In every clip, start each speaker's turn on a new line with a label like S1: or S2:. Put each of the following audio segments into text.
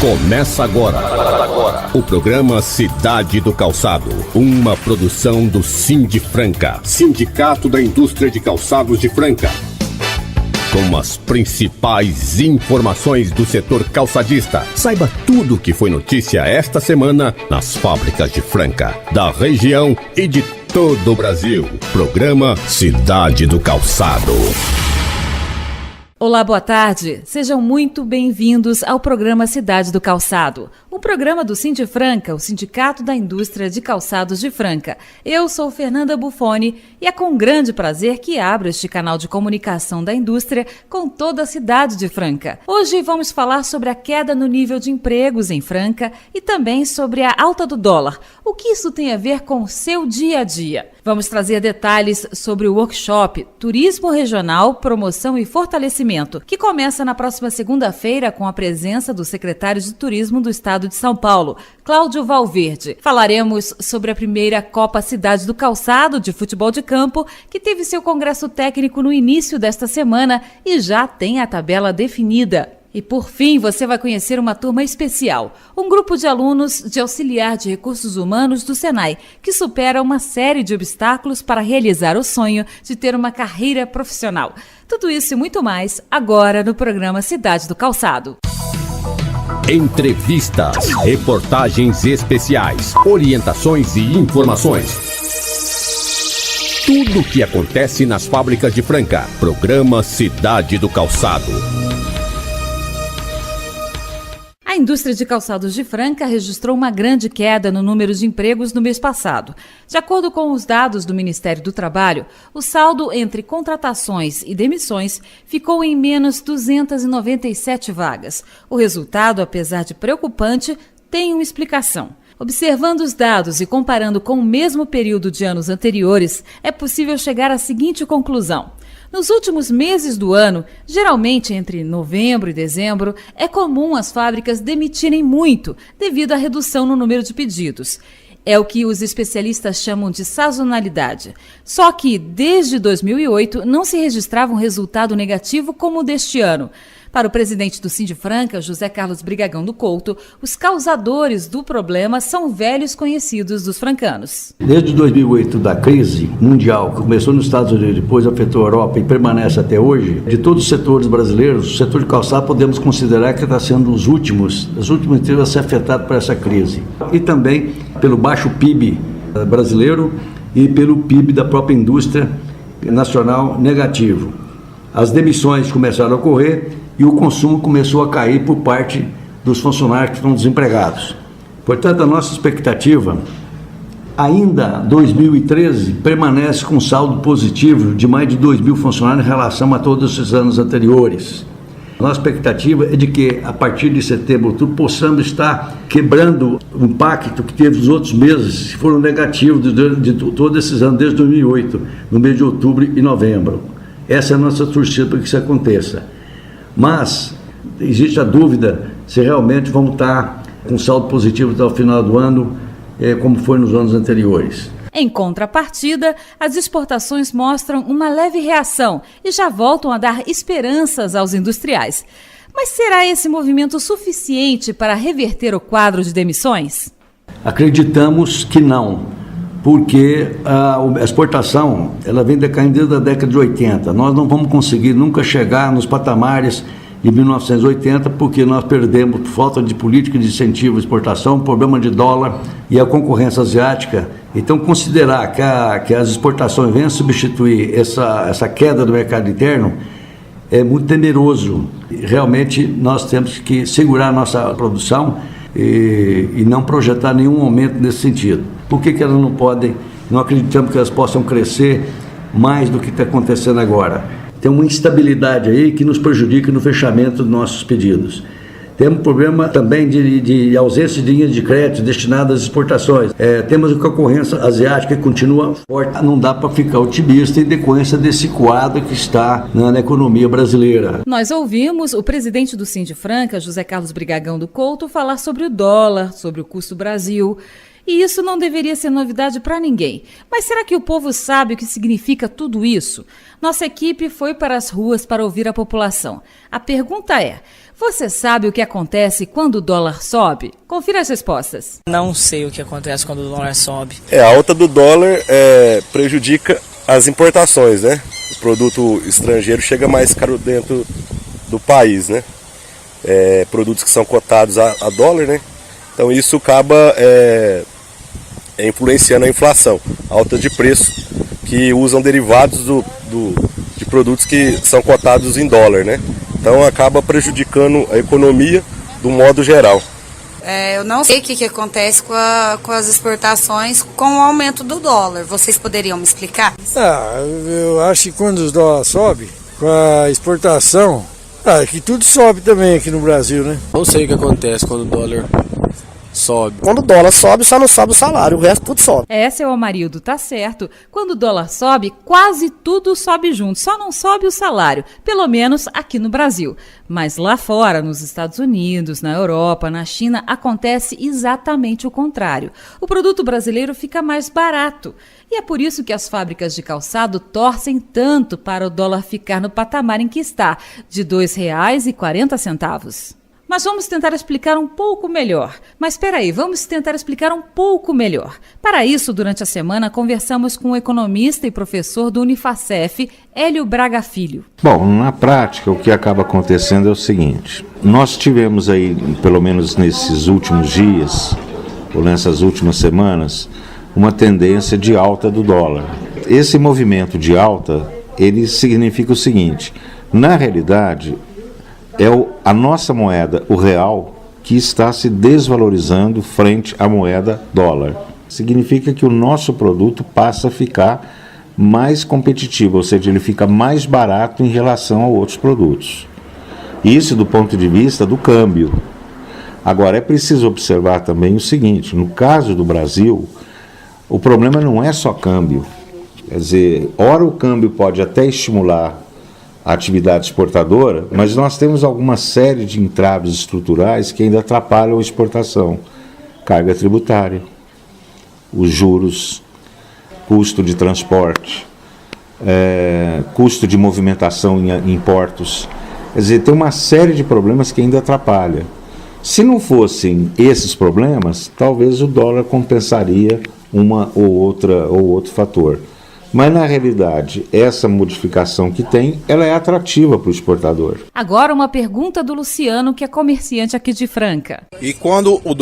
S1: Começa agora o programa Cidade do Calçado, uma produção do Sindifranca, Sindicato da Indústria de Calçados de Franca. Com as principais informações do setor calçadista. Saiba tudo o que foi notícia esta semana nas fábricas de Franca, da região e de todo o Brasil. Programa Cidade do Calçado.
S2: Olá, boa tarde. Sejam muito bem-vindos ao programa Cidade do Calçado, um programa do Sindifranca, o Sindicato da Indústria de Calçados de Franca. Eu sou Fernanda Buffoni e é com grande prazer que abro este canal de comunicação da indústria com toda a cidade de Franca. Hoje vamos falar sobre a queda no nível de empregos em Franca e também sobre a alta do dólar. O que isso tem a ver com o seu dia a dia? Vamos trazer detalhes sobre o workshop Turismo Regional, Promoção e Fortalecimento, que começa na próxima segunda-feira com a presença do secretário de Turismo do Estado de São Paulo, Cláudio Valverde. Falaremos sobre a primeira Copa Cidade do Calçado de futebol de campo, que teve seu congresso técnico no início desta semana e já tem a tabela definida. E por fim, você vai conhecer uma turma especial, um grupo de alunos de auxiliar de recursos humanos do Senai, que supera uma série de obstáculos para realizar o sonho de ter uma carreira profissional. Tudo isso e muito mais agora no programa Cidade do Calçado.
S1: Entrevistas, reportagens especiais, orientações e informações. Tudo o que acontece nas fábricas de Franca. Programa Cidade do Calçado.
S2: A indústria de calçados de Franca registrou uma grande queda no número de empregos no mês passado. De acordo com os dados do Ministério do Trabalho, o saldo entre contratações e demissões ficou em menos 297 vagas. O resultado, apesar de preocupante, tem uma explicação. Observando os dados e comparando com o mesmo período de anos anteriores, é possível chegar à seguinte conclusão. Nos últimos meses do ano, geralmente entre novembro e dezembro, é comum as fábricas demitirem muito devido à redução no número de pedidos. É o que os especialistas chamam de sazonalidade. Só que, desde 2008, não se registrava um resultado negativo como o deste ano. Para o presidente do Sindifranca, José Carlos Brigagão do Couto, os causadores do problema são velhos conhecidos dos francanos.
S3: Desde 2008, da crise mundial, que começou nos Estados Unidos, depois afetou a Europa e permanece até hoje, de todos os setores brasileiros, o setor de calçado podemos considerar que está sendo os últimos a ser afetado por essa crise. E também pelo baixo PIB brasileiro e pelo PIB da própria indústria nacional negativo. As demissões começaram a ocorrer e o consumo começou a cair por parte dos funcionários que estão desempregados. Portanto, a nossa expectativa, ainda 2013, permanece com saldo positivo de mais de 2 mil funcionários em relação a todos os anos anteriores. A nossa expectativa é de que, a partir de setembro, outubro, possamos estar quebrando o impacto que teve os outros meses, que foram negativos de todos esses anos, desde 2008, no mês de outubro e novembro. Essa é a nossa torcida para que isso aconteça. Mas existe a dúvida se realmente vamos estar com saldo positivo até o final do ano, como foi nos anos anteriores.
S2: Em contrapartida, as exportações mostram uma leve reação e já voltam a dar esperanças aos industriais. Mas será esse movimento suficiente para reverter o quadro de demissões?
S3: Acreditamos que não. Porque a exportação ela vem decaindo desde a década de 80. Nós não vamos conseguir nunca chegar nos patamares de 1980, porque nós perdemos, por falta de política de incentivo à exportação, problema de dólar e a concorrência asiática. Então, considerar que as exportações venham substituir essa queda do mercado interno é muito temeroso. Realmente, nós temos que segurar a nossa produção e não projetar nenhum aumento nesse sentido. Por que elas não podem, não acreditamos que elas possam crescer mais do que está acontecendo agora? Tem uma instabilidade aí que nos prejudica no fechamento dos nossos pedidos. Temos um problema também de ausência de linhas de crédito destinadas às exportações. Temos a concorrência asiática que continua forte. Não dá para ficar otimista em decorrência desse quadro que está na economia brasileira.
S2: Nós ouvimos o presidente do Sindifranca, José Carlos Brigagão do Couto, falar sobre o dólar, sobre o custo Brasil. E isso não deveria ser novidade para ninguém. Mas será que o povo sabe o que significa tudo isso? Nossa equipe foi para as ruas para ouvir a população. A pergunta é: você sabe o que acontece quando o dólar sobe? Confira as respostas.
S4: Não sei o que acontece quando o dólar sobe.
S5: A alta do dólar prejudica as importações, né? O produto estrangeiro chega mais caro dentro do país, né? Produtos que são cotados a dólar, né? Então isso acaba influenciando a inflação, a alta de preço, que usam derivados de produtos que são cotados em dólar, né? Então acaba prejudicando a economia do modo geral.
S6: Eu não sei o que acontece com as exportações com o aumento do dólar. Vocês poderiam me explicar?
S7: Eu acho que quando os dólares sobem, com a exportação, que tudo sobe também aqui no Brasil, né?
S8: Não sei o que acontece quando o dólar sobe.
S9: Quando o dólar sobe, só não sobe o salário, o resto tudo sobe.
S2: Seu Amarildo, tá certo. Quando o dólar sobe, quase tudo sobe junto, só não sobe o salário, pelo menos aqui no Brasil. Mas lá fora, nos Estados Unidos, na Europa, na China, acontece exatamente o contrário. O produto brasileiro fica mais barato. E é por isso que as fábricas de calçado torcem tanto para o dólar ficar no patamar em que está, de R$ 2,40. Mas vamos tentar explicar um pouco melhor. Para isso, durante a semana, conversamos com o economista e professor do Unifacef, Hélio Braga Filho.
S10: Bom, na prática, o que acaba acontecendo é o seguinte. Nós tivemos aí, pelo menos nesses últimos dias, ou nessas últimas semanas, uma tendência de alta do dólar. Esse movimento de alta, ele significa o seguinte: na realidade, a nossa moeda, o real, que está se desvalorizando frente à moeda dólar. Significa que o nosso produto passa a ficar mais competitivo, ou seja, ele fica mais barato em relação a outros produtos. Isso do ponto de vista do câmbio. Agora, é preciso observar também o seguinte: no caso do Brasil, o problema não é só câmbio. Quer dizer, ora o câmbio pode até estimular a atividade exportadora, mas nós temos alguma série de entraves estruturais que ainda atrapalham a exportação. Carga tributária, os juros, custo de transporte, custo de movimentação em portos. Quer dizer, tem uma série de problemas que ainda atrapalham. Se não fossem esses problemas, talvez o dólar compensaria uma ou outro fator. Mas, na realidade, essa modificação que tem, ela é atrativa para o exportador.
S2: Agora uma pergunta do Luciano, que é comerciante aqui de Franca.
S11: E quando o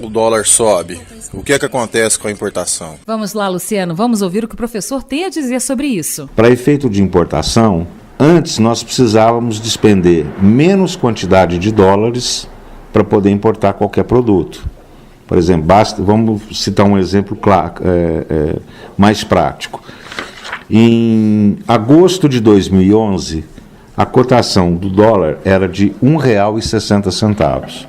S11: dólar sobe, o que acontece com a importação?
S2: Vamos lá, Luciano, vamos ouvir o que o professor tem a dizer sobre isso.
S10: Para efeito de importação, antes nós precisávamos despender menos quantidade de dólares para poder importar qualquer produto. Por exemplo, vamos citar um exemplo mais prático. Em agosto de 2011, a cotação do dólar era de R$ 1,60.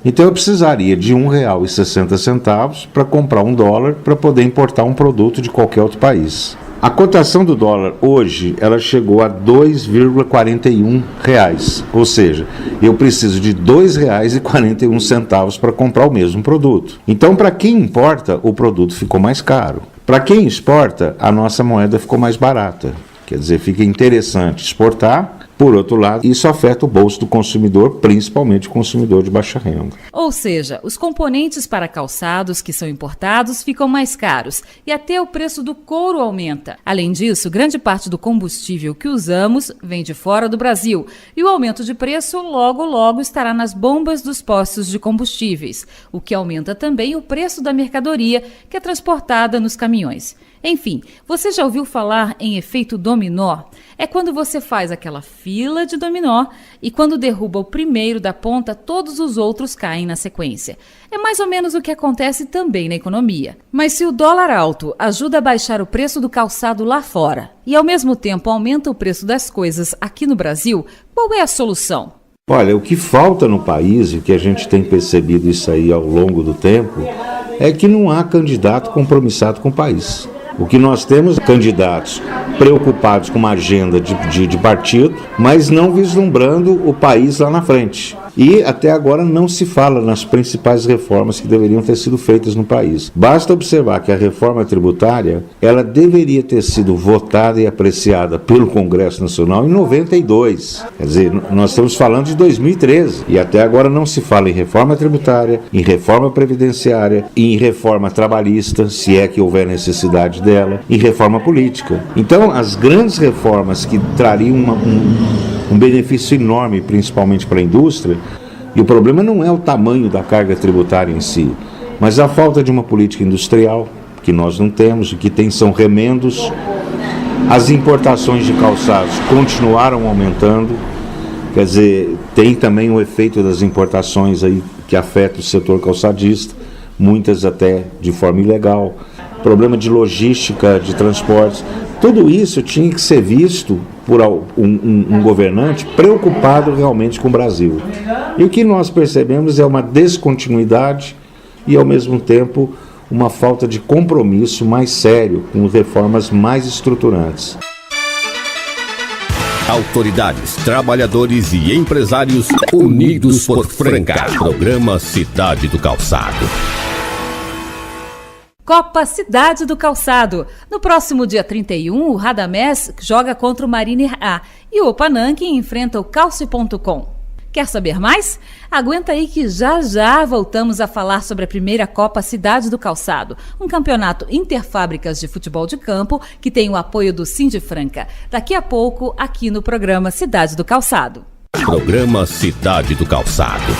S10: Então eu precisaria de R$ 1,60 para comprar um dólar para poder importar um produto de qualquer outro país. A cotação do dólar hoje, ela chegou a R$ 2,41, ou seja, eu preciso de R$ 2,41 para comprar o mesmo produto. Então, para quem importa, o produto ficou mais caro. Para quem exporta, a nossa moeda ficou mais barata. Quer dizer, fica interessante exportar. Por outro lado, isso afeta o bolso do consumidor, principalmente o consumidor de baixa renda.
S2: Ou seja, os componentes para calçados que são importados ficam mais caros e até o preço do couro aumenta. Além disso, grande parte do combustível que usamos vem de fora do Brasil e o aumento de preço logo estará nas bombas dos postos de combustíveis, o que aumenta também o preço da mercadoria que é transportada nos caminhões. Enfim, você já ouviu falar em efeito dominó? É quando você faz aquela fila de dominó e quando derruba o primeiro da ponta, todos os outros caem na sequência. É mais ou menos o que acontece também na economia. Mas se o dólar alto ajuda a baixar o preço do calçado lá fora e ao mesmo tempo aumenta o preço das coisas aqui no Brasil, qual é a solução?
S10: Olha, o que falta no país, e o que a gente tem percebido isso aí ao longo do tempo, é que não há candidato compromissado com o país. O que nós temos é candidatos preocupados com uma agenda de partido, mas não vislumbrando o país lá na frente. E até agora não se fala nas principais reformas que deveriam ter sido feitas no país. Basta observar que a reforma tributária, ela deveria ter sido votada e apreciada pelo Congresso Nacional em 92. Quer dizer, nós estamos falando de 2013 e até agora não se fala em reforma tributária, em reforma previdenciária, em reforma trabalhista, se é que houver necessidade dela, em reforma política. Então, as grandes reformas que trariam um benefício enorme, principalmente para a indústria, e o problema não é o tamanho da carga tributária em si, mas a falta de uma política industrial, que nós não temos, o que tem são remendos. As importações de calçados continuaram aumentando, quer dizer, tem também o efeito das importações aí que afeta o setor calçadista, muitas até de forma ilegal, problema de logística, de transportes. Tudo isso tinha que ser visto por um governante preocupado realmente com o Brasil. E o que nós percebemos é uma descontinuidade e, ao mesmo tempo, uma falta de compromisso mais sério com reformas mais estruturantes.
S1: Autoridades, trabalhadores e empresários unidos por Franca. Programa Cidade do Calçado.
S2: Copa Cidade do Calçado. No próximo dia 31, o Radamés joga contra o Mariner A e o Opananque enfrenta o Calce.com. Quer saber mais? Aguenta aí que já voltamos a falar sobre a primeira Copa Cidade do Calçado, um campeonato interfábricas de futebol de campo que tem o apoio do Sindifranca. Daqui a pouco, aqui no programa Cidade do Calçado.
S1: Programa Cidade do Calçado.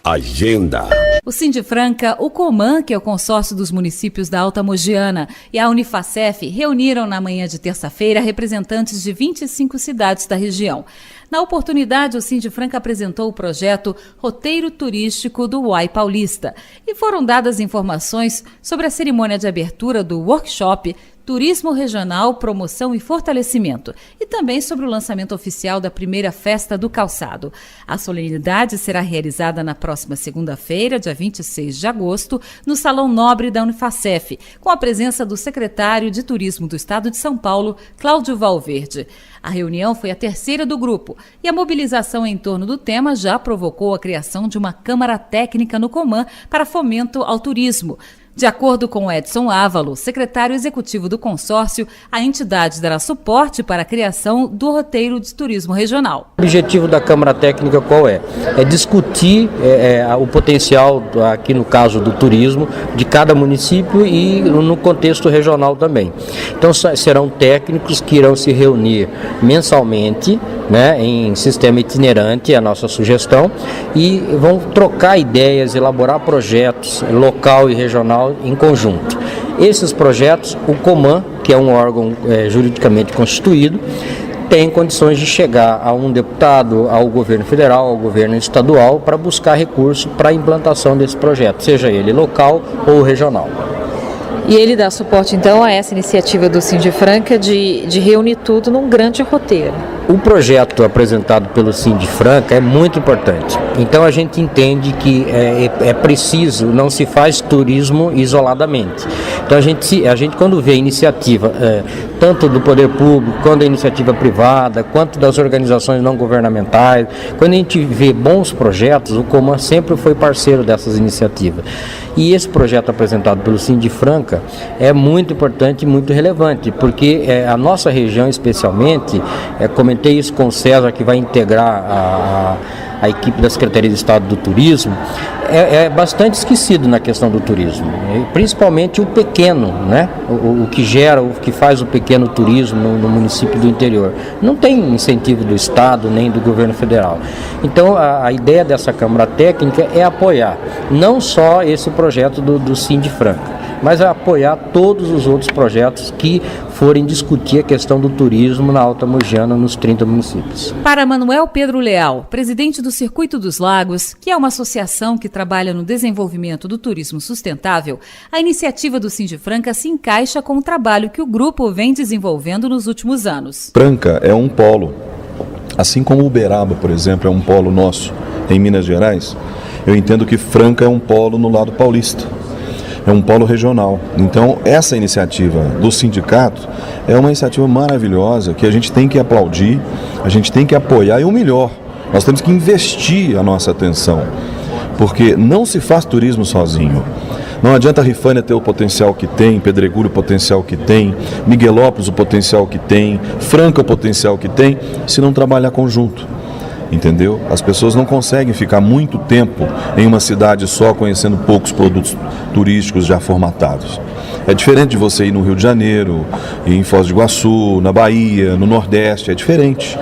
S1: Agenda.
S2: O Sindifranca, o Coman, que é o consórcio dos municípios da Alta Mogiana, e a Unifacef reuniram na manhã de terça-feira representantes de 25 cidades da região. Na oportunidade, o Sindifranca apresentou o projeto Roteiro Turístico do Uai Paulista e foram dadas informações sobre a cerimônia de abertura do workshop Turismo Regional, Promoção e Fortalecimento, e também sobre o lançamento oficial da primeira Festa do Calçado. A solenidade será realizada na próxima segunda-feira, dia 26 de agosto, no Salão Nobre da Unifacef, com a presença do secretário de Turismo do Estado de São Paulo, Cláudio Valverde. A reunião foi a terceira do grupo e a mobilização em torno do tema já provocou a criação de uma Câmara Técnica no Coman para fomento ao turismo. De acordo com Edson Ávalo, secretário executivo do consórcio, a entidade dará suporte para a criação do roteiro de turismo regional.
S12: O objetivo da Câmara Técnica qual é? É discutir o potencial, aqui no caso do turismo, de cada município e no contexto regional também. Então serão técnicos que irão se reunir mensalmente, né, em sistema itinerante, é a nossa sugestão, e vão trocar ideias, elaborar projetos local e regional em conjunto. Esses projetos, o Coman, que é um órgão juridicamente constituído, tem condições de chegar a um deputado, ao governo federal, ao governo estadual, para buscar recurso para a implantação desse projeto, seja ele local ou regional.
S13: E ele dá suporte, então, a essa iniciativa do Sindifranca de reunir tudo num grande roteiro.
S12: O projeto apresentado pelo Sindifranca é muito importante. Então a gente entende que é preciso, não se faz turismo isoladamente. Então a gente quando vê a iniciativa, tanto do poder público, quanto da iniciativa privada, quanto das organizações não governamentais, quando a gente vê bons projetos, o Coman sempre foi parceiro dessas iniciativas. E esse projeto apresentado pelo Sindifranca é muito importante e muito relevante, porque a nossa região especialmente, comentei isso com o César, que vai integrar a equipe da Secretaria de Estado do Turismo, é bastante esquecido na questão do turismo, principalmente o pequeno, né? O que faz o pequeno turismo no município do interior. Não tem incentivo do Estado nem do governo federal. Então a ideia dessa Câmara Técnica é apoiar não só esse projeto do Sindifranca, mas é apoiar todos os outros projetos que forem discutir a questão do turismo na Alta Mogiana, nos 30 municípios.
S2: Para Manuel Pedro Leal, presidente do Circuito dos Lagos, que é uma associação que trabalha no desenvolvimento do turismo sustentável, a iniciativa do Sindifranca se encaixa com o trabalho que o grupo vem desenvolvendo nos últimos anos.
S14: Franca é um polo, assim como Uberaba, por exemplo, é um polo nosso em Minas Gerais. Eu entendo que Franca é um polo no lado paulista. É um polo regional. Então, essa iniciativa do sindicato é uma iniciativa maravilhosa que a gente tem que aplaudir, a gente tem que apoiar e o melhor. Nós temos que investir a nossa atenção, porque não se faz turismo sozinho. Não adianta a Rifânia ter o potencial que tem, Pedregulho o potencial que tem, Miguelópolis o potencial que tem, Franca o potencial que tem, se não trabalhar conjunto. Entendeu? As pessoas não conseguem ficar muito tempo em uma cidade só conhecendo poucos produtos turísticos já formatados. É diferente de você ir no Rio de Janeiro, ir em Foz do Iguaçu, na Bahia, no Nordeste, é diferente.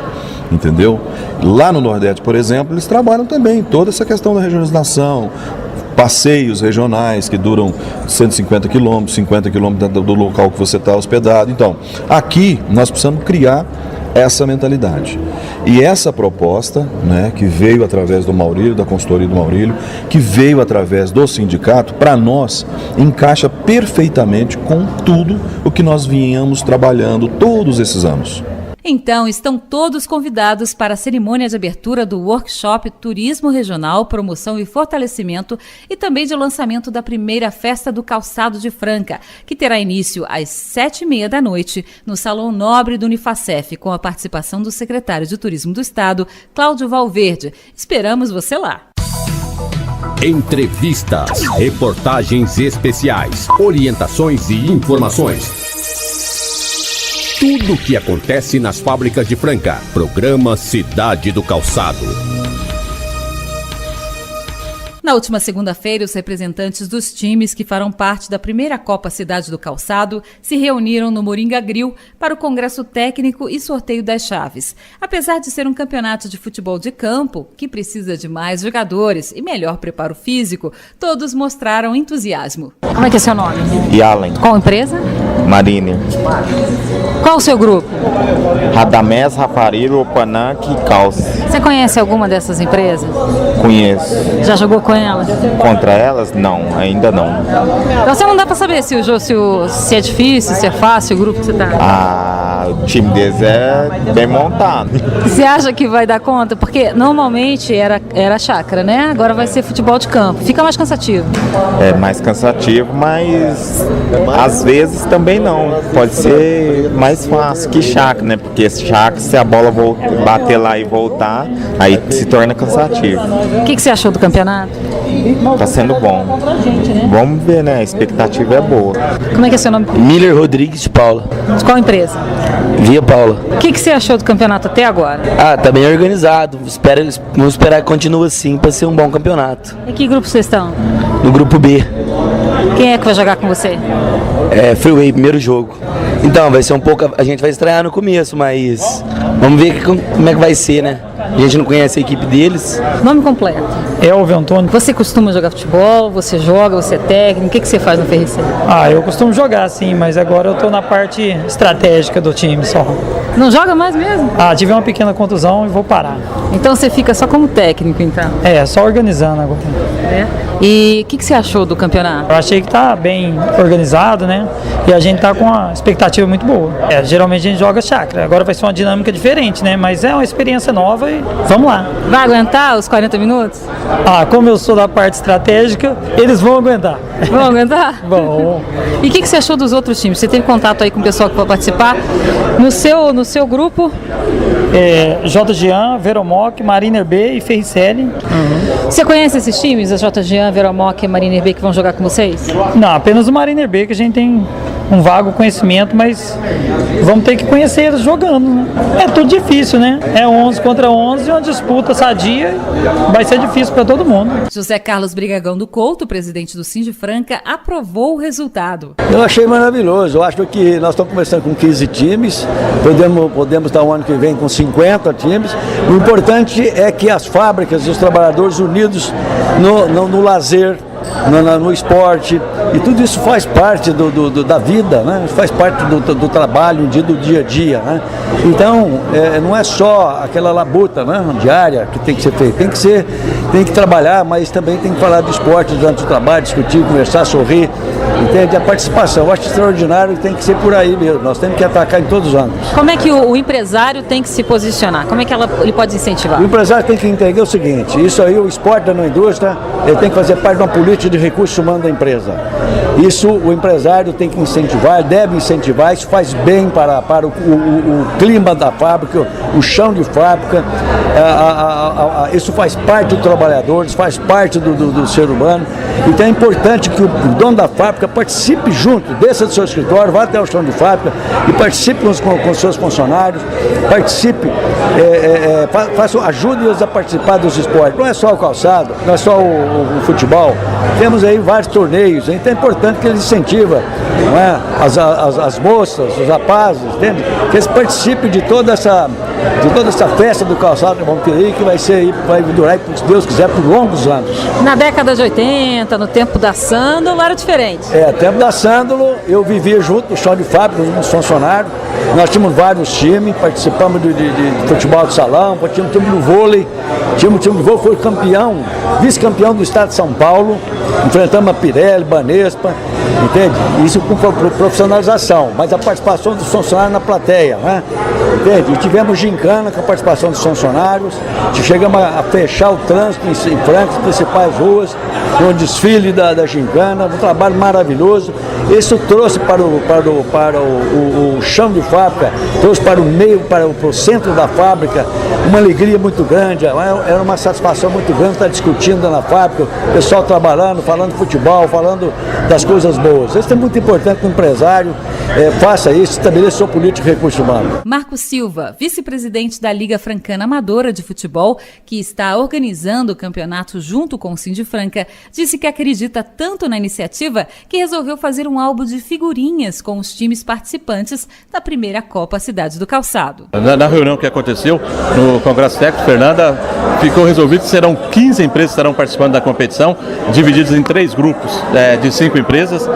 S14: Entendeu? Lá no Nordeste, por exemplo, eles trabalham também toda essa questão da regionalização, passeios regionais que duram 150 quilômetros, 50 quilômetros do local que você está hospedado. Então, aqui nós precisamos criar essa mentalidade. E essa proposta, né, que veio através do Maurílio, da consultoria do Maurílio, que veio através do sindicato, para nós, encaixa perfeitamente com tudo o que nós vinhamos trabalhando todos esses anos.
S2: Então, estão todos convidados para a cerimônia de abertura do workshop Turismo Regional, Promoção e Fortalecimento e também de lançamento da primeira Festa do Calçado de Franca, que terá início às 7h30 da noite no Salão Nobre do Unifacef, com a participação do secretário de Turismo do Estado, Cláudio Valverde. Esperamos você lá.
S1: Entrevistas, reportagens especiais, orientações e informações. Tudo o que acontece nas fábricas de Franca. Programa Cidade do Calçado.
S2: Na última segunda-feira, os representantes dos times que farão parte da primeira Copa Cidade do Calçado se reuniram no Moringa Grill para o Congresso Técnico e sorteio das chaves. Apesar de ser um campeonato de futebol de campo, que precisa de mais jogadores e melhor preparo físico, todos mostraram entusiasmo.
S13: Como é que é seu nome?
S15: Yalen.
S13: Qual empresa?
S15: Mariner.
S13: Qual o seu grupo?
S15: Radamés, Rafariro, Opananque e Calce.
S13: Você conhece alguma dessas empresas?
S15: Conheço.
S13: Já jogou com elas?
S15: Contra elas? Não, ainda não.
S13: Então você não dá pra saber se é difícil, se é fácil o grupo que você tá.
S15: O time deles é bem montado.
S13: Você acha que vai dar conta? Porque normalmente era chácara, né? Agora vai ser futebol de campo. Fica mais cansativo.
S15: É mais cansativo, mas às vezes também não. Pode ser mais fácil que chácara, né? Porque chácara, se a bola bater lá e voltar, aí se torna cansativo.
S13: O que você achou do campeonato?
S15: Tá sendo bom. Vamos ver, né? A expectativa é boa.
S13: Como é que é seu nome?
S16: Miller Rodrigues de Paula.
S13: De qual empresa?
S16: Via Paula.
S13: O que você achou do campeonato até agora?
S16: Tá bem organizado. Vamos esperar que continue assim para ser um bom campeonato.
S13: E que grupo vocês estão?
S16: No grupo B.
S13: Quem é que vai jogar com você?
S16: Freeway, primeiro jogo. Então, vai ser um pouco... A gente vai estrear no começo, mas... Vamos ver como é que vai ser, né? A gente não conhece a equipe deles.
S13: Nome completo?
S17: Elvio Antônio.
S13: Você costuma jogar futebol? Você joga? Você é técnico? O que você faz no FRC?
S17: Eu costumo jogar sim, mas agora eu tô na parte estratégica do time só.
S13: Não joga mais mesmo?
S17: Tive uma pequena contusão e vou parar.
S13: Então você fica só como técnico, então?
S17: Só organizando agora.
S13: E o que você achou do campeonato?
S17: Eu achei que tá bem organizado, né? E a gente tá com uma expectativa muito boa. Geralmente a gente joga chácara, agora vai ser uma dinâmica diferente, né? Mas é uma experiência nova e vamos lá.
S13: Vai aguentar os 40 minutos?
S17: Como eu sou da parte estratégica, eles vão aguentar.
S13: Vão aguentar?
S17: Bom.
S13: E o que você achou dos outros times? Você teve contato aí com o pessoal que vai participar? No seu grupo?
S17: JGAN, Veromoc, Mariner B e Ferricelli.
S13: Você conhece esses times, a JGAN, Veromoc e Mariner B, que vão jogar com vocês?
S17: Não, apenas o Mariner B, que a gente tem um vago conhecimento, mas vamos ter que conhecer eles jogando, né? É tudo difícil, né? É 11 contra 11, uma disputa sadia, vai ser difícil para todo mundo.
S2: José Carlos Brigagão do Couto, presidente do Sindi Franca, aprovou o resultado.
S3: Eu achei maravilhoso, eu acho que nós estamos começando com 15 times, podemos estar o ano que vem com 50 times. O importante é que as fábricas e os trabalhadores unidos no lazer, no esporte, e tudo isso faz parte da vida, né? Faz parte do trabalho, do dia a dia, né? Então, não é só aquela labuta, né, diária que tem que ser feita, tem que trabalhar, mas também tem que falar de esporte durante o trabalho, discutir, conversar, sorrir, entende? A participação, eu acho extraordinário, tem que ser por aí mesmo, nós temos que atacar em todos os âmbitos.
S13: Como é que o empresário tem que se posicionar? Como é que ele pode incentivar?
S3: O empresário tem que entender o seguinte, isso aí, o esporte da indústria, ele tem que fazer parte de uma política de recursos humanos da empresa. Isso o empresário tem que incentivar, deve incentivar, isso faz bem para o clima da fábrica, o chão de fábrica, isso faz parte do trabalhador, isso faz parte do ser humano. Então é importante que o dono da fábrica participe junto, desça do seu escritório, vá até o chão de fábrica e participe com os seus funcionários, participe, ajude-os a participar dos esportes. Não é só o calçado, não é só o futebol, temos aí vários torneios, então é importante que eles incentivem, não é? as moças, os rapazes, entende? Que eles participem de toda essa festa do calçado que vamos ter aí, que vai durar, se Deus quiser, por longos anos.
S13: Na década de 80, no tempo da Sândalo, era diferente.
S3: Tempo da Sândalo, eu vivia junto no chão de fábrica, com os funcionários, nós tínhamos vários times, participamos de futebol de salão, tínhamos time do vôlei, time de vôlei foi campeão, vice-campeão do estado de São Paulo, enfrentamos a Pirelli, Banespa, entende? Isso com profissionalização, mas a participação dos funcionários na plateia, né? Entende? E tivemos gincana com a participação dos funcionários, chegamos a fechar o trânsito em Franca, as principais ruas, com o desfile da gincana, um trabalho maravilhoso. Isso trouxe para o chão de fábrica, trouxe para o meio, para o centro da fábrica, uma alegria muito grande, era uma satisfação muito grande estar discutindo na fábrica, o pessoal trabalhando, falando de futebol, falando das coisas boas. Isso é muito importante que o empresário faça isso, estabeleça sua política de recursos humanos.
S2: Marcos Silva, vice-presidente da Liga Francana Amadora de Futebol, que está organizando o campeonato junto com o Sindifranca, disse que acredita tanto na iniciativa que resolveu fazer um álbum de figurinhas com os times participantes da primeira Copa Cidade do Calçado.
S18: Na reunião que aconteceu no Congresso Técnico, Fernanda, ficou resolvido que serão 15 empresas que estarão participando da competição, divididas em 3 grupos de 5 empresas,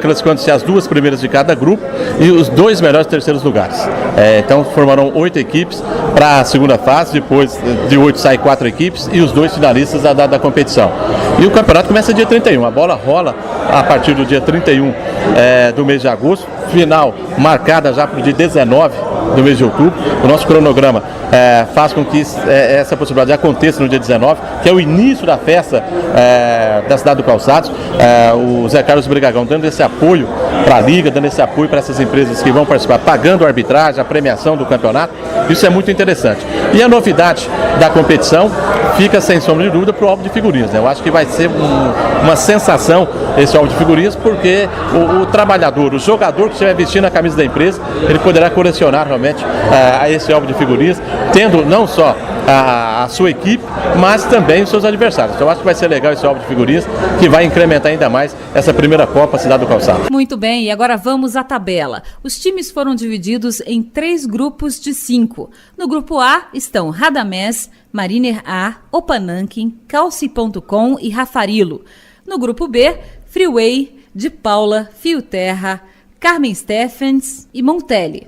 S18: classificando-se as 2 primeiras de cada grupo e os 2 melhores terceiros lugares. Então formarão 8 equipes para a segunda fase, depois de 8 saem 4 equipes e os 2 finalistas da competição. E o campeonato começa dia 31, a bola rola a partir do dia 31 do mês de agosto, final marcada já para o dia 19 do mês de outubro. O nosso cronograma faz com que essa possibilidade aconteça no dia 19, que é o início da festa da cidade do Calçados. O Zé Carlos Brigagão dando esse apoio para a Liga, dando esse apoio para essas empresas que vão participar, pagando a arbitragem, a premiação do campeonato. Isso é muito interessante. E a novidade da competição fica, sem sombra de dúvida, para o álbum de figurinhas. Eu acho que vai ser uma sensação esse álbum de figurinhas, porque o trabalhador, o jogador que estiver vestindo a camisa da empresa, ele poderá colecionar realmente esse álbum de figurinhas, tendo não só a sua equipe, mas também os seus adversários. Então eu acho que vai ser legal esse álbum de figurinhas, que vai incrementar ainda mais essa primeira Copa Cidade do Calçado.
S2: Muito bem, e agora vamos à tabela. Os times foram divididos em 3 grupos de 5. No grupo A estão Radamés, Mariner A, Opanankin, Calci.com e Rafarilo. No grupo B, Freeway, De Paula, Fio Terra, Carmen Stephens e Montelli.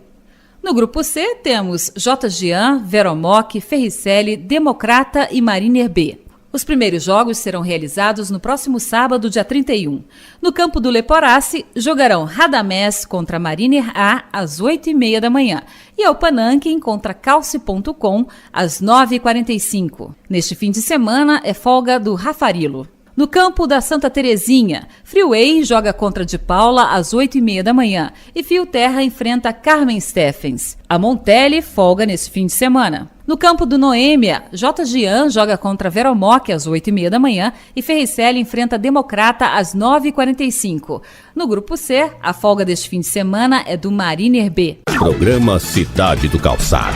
S2: No grupo C temos JGian, Veromoc, Ferricelli, Democrata e Mariner B. Os primeiros jogos serão realizados no próximo sábado, dia 31. No campo do Leporace, jogarão Radamés contra Mariner A às 8h30 da manhã e Opanankin contra Calci.com às 9h45. Neste fim de semana é folga do Rafarilo. No campo da Santa Terezinha, Freeway joga contra De Paula às 8h30 da manhã e Fio Terra enfrenta Carmen Stephens. A Montelli folga nesse fim de semana. No campo do Noêmia, JGian joga contra Veromoc às 8h30 da manhã e Ferricelli enfrenta Democrata às 9h45. No grupo C, a folga deste fim de semana é do Mariner B.
S1: Programa Cidade do Calçado.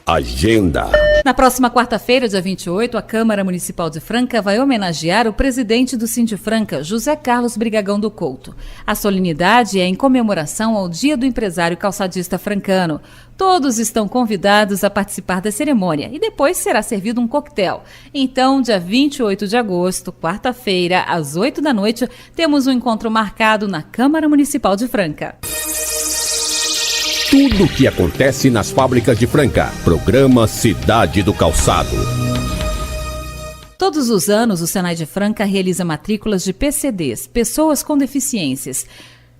S1: Agenda.
S2: Na próxima quarta-feira, dia 28, a Câmara Municipal de Franca vai homenagear o presidente do Sindifranca, José Carlos Brigagão do Couto. A solenidade é em comemoração ao Dia do Empresário Calçadista Francano. Todos estão convidados a participar da cerimônia e depois será servido um coquetel. Então, dia 28 de agosto, quarta-feira, às 8 da noite, temos um encontro marcado na Câmara Municipal de Franca.
S1: Tudo o que acontece nas fábricas de Franca. Programa Cidade do Calçado.
S2: Todos os anos, o Senai de Franca realiza matrículas de PCDs, pessoas com deficiências.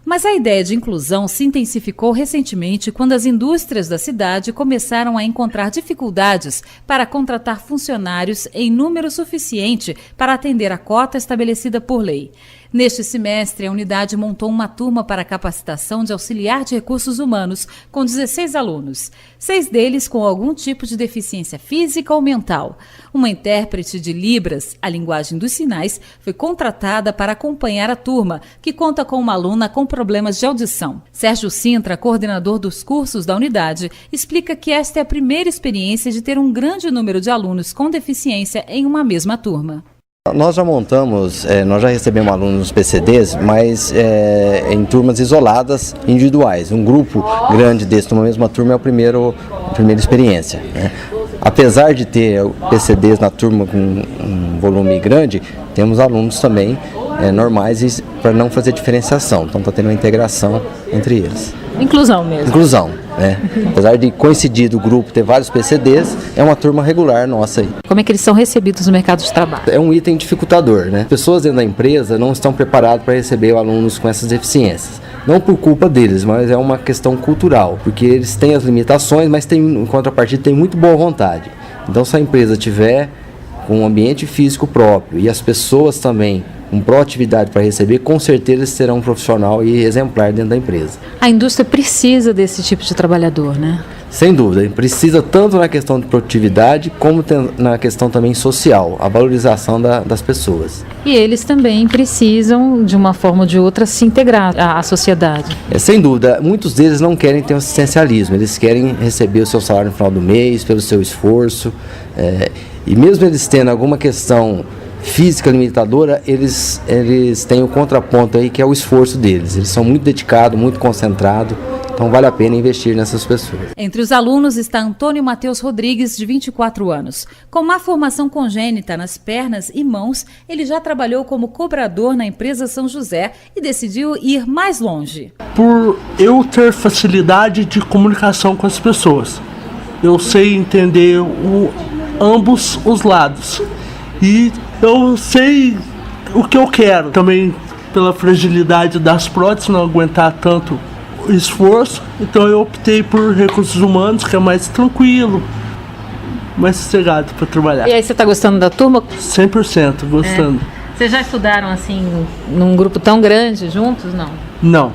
S2: Mas a ideia de inclusão se intensificou recentemente quando as indústrias da cidade começaram a encontrar dificuldades para contratar funcionários em número suficiente para atender a cota estabelecida por lei. Neste semestre, a unidade montou uma turma para capacitação de auxiliar de recursos humanos com 16 alunos, 6 deles com algum tipo de deficiência física ou mental. Uma intérprete de Libras, a linguagem dos sinais, foi contratada para acompanhar a turma, que conta com uma aluna com problemas de audição. Sérgio Sintra, coordenador dos cursos da unidade, explica que esta é a primeira experiência de ter um grande número de alunos com deficiência em uma mesma turma.
S19: Nós já montamos, nós já recebemos alunos nos PCDs, mas em turmas isoladas, individuais. Um grupo grande desse numa mesma turma é a primeira experiência, né? Apesar de ter PCDs na turma com um volume grande, temos alunos também normais para não fazer diferenciação. Então está tendo uma integração entre eles.
S13: Inclusão mesmo.
S19: Inclusão, né? Apesar de coincidir do grupo ter vários PCDs, é uma turma regular nossa aí.
S13: Como é que eles são recebidos no mercado de trabalho?
S19: É um item dificultador, né? Pessoas dentro da empresa não estão preparadas para receber alunos com essas deficiências. Não por culpa deles, mas é uma questão cultural, porque eles têm as limitações, mas em contrapartida tem muito boa vontade. Então se a empresa tiver com um ambiente físico próprio e as pessoas também com proatividade para receber, com certeza eles serão um profissional e exemplar dentro da empresa.
S13: A indústria precisa desse tipo de trabalhador, né?
S19: Sem dúvida, precisa tanto na questão de produtividade como na questão também social, a valorização das pessoas.
S13: E eles também precisam, de uma forma ou de outra, se integrar à sociedade.
S19: Sem dúvida, muitos deles não querem ter um assistencialismo, eles querem receber o seu salário no final do mês, pelo seu esforço, e mesmo eles tendo alguma questão física limitadora, eles têm o contraponto aí que é o esforço deles. Eles são muito dedicados, muito concentrados, então vale a pena investir nessas pessoas.
S2: Entre os alunos está Antônio Matheus Rodrigues, de 24 anos. Com má formação congênita nas pernas e mãos, ele já trabalhou como cobrador na empresa São José e decidiu ir mais longe.
S20: Por eu ter facilidade de comunicação com as pessoas, eu sei entender ambos os lados. E eu sei o que eu quero. Também pela fragilidade das próteses, não aguentar tanto esforço. Então eu optei por recursos humanos, que é mais tranquilo, mais sossegado para trabalhar.
S13: E aí você está gostando da turma?
S20: 100% gostando.
S13: Vocês já estudaram assim, num grupo tão grande, juntos, não?
S20: Não.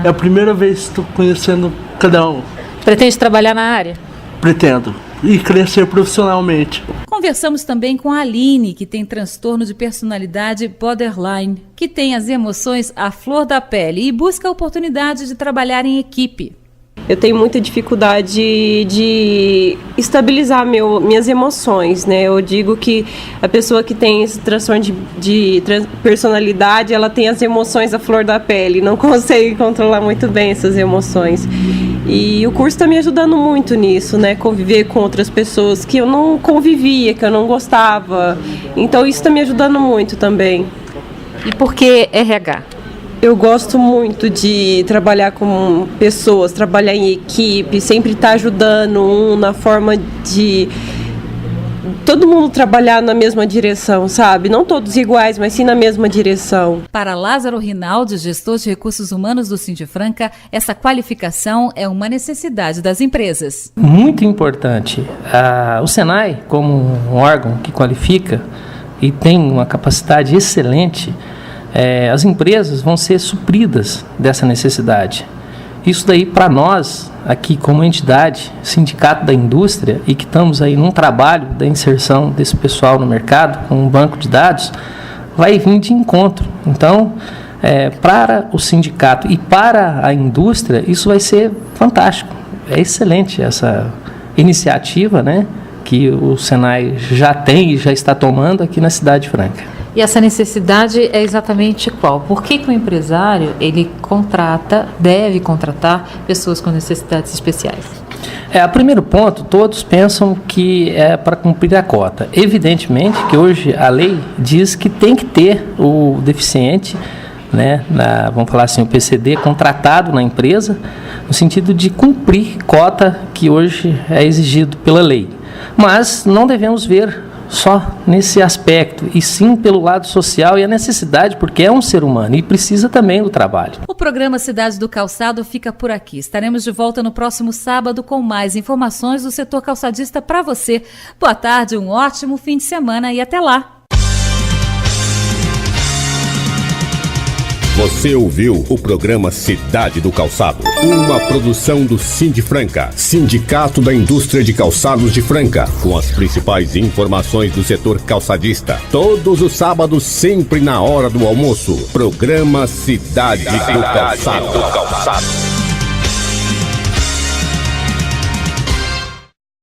S20: É a primeira vez que estou conhecendo cada um.
S13: Pretende trabalhar na área?
S20: Pretendo. E crescer profissionalmente.
S2: Conversamos também com a Aline, que tem transtorno de personalidade borderline, que tem as emoções à flor da pele e busca a oportunidade de trabalhar em equipe.
S21: Eu tenho muita dificuldade de estabilizar minhas emoções, né? Eu digo que a pessoa que tem esse transtorno de personalidade, ela tem as emoções à flor da pele, não consegue controlar muito bem essas emoções. E o curso está me ajudando muito nisso, né? Conviver com outras pessoas que eu não convivia, que eu não gostava. Então isso está me ajudando muito também.
S13: E por que RH?
S21: Eu gosto muito de trabalhar com pessoas, trabalhar em equipe, sempre estar ajudando na forma de todo mundo trabalhar na mesma direção, sabe? Não todos iguais, mas sim na mesma direção.
S2: Para Lázaro Rinaldi, gestor de recursos humanos do Sindifranca, essa qualificação é uma necessidade das empresas.
S22: Muito importante. O Senai, como um órgão que qualifica e tem uma capacidade excelente, as empresas vão ser supridas dessa necessidade. Isso daí, para nós, aqui como entidade, sindicato da indústria, e que estamos aí num trabalho da inserção desse pessoal no mercado, com um banco de dados, vai vir de encontro. Então, para o sindicato e para a indústria, isso vai ser fantástico. É excelente essa iniciativa, né, que o Senai já tem e já está tomando aqui na Cidade Franca.
S13: E essa necessidade é exatamente qual? Por que o empresário ele deve contratar pessoas com necessidades especiais?
S22: A primeiro ponto, todos pensam que é para cumprir a cota. Evidentemente que hoje a lei diz que tem que ter o deficiente, né, vamos falar assim, o PCD contratado na empresa, no sentido de cumprir cota que hoje é exigido pela lei. Mas não devemos ver só nesse aspecto, e sim pelo lado social e a necessidade, porque é um ser humano e precisa também do trabalho.
S2: O programa Cidade do Calçado fica por aqui. Estaremos de volta no próximo sábado com mais informações do setor calçadista para você. Boa tarde, um ótimo fim de semana e até lá!
S1: Você ouviu o programa Cidade do Calçado, uma produção do Sindifranca, Sindicato da Indústria de Calçados de Franca, com as principais informações do setor calçadista. Todos os sábados, sempre na hora do almoço. Programa Cidade do Calçado.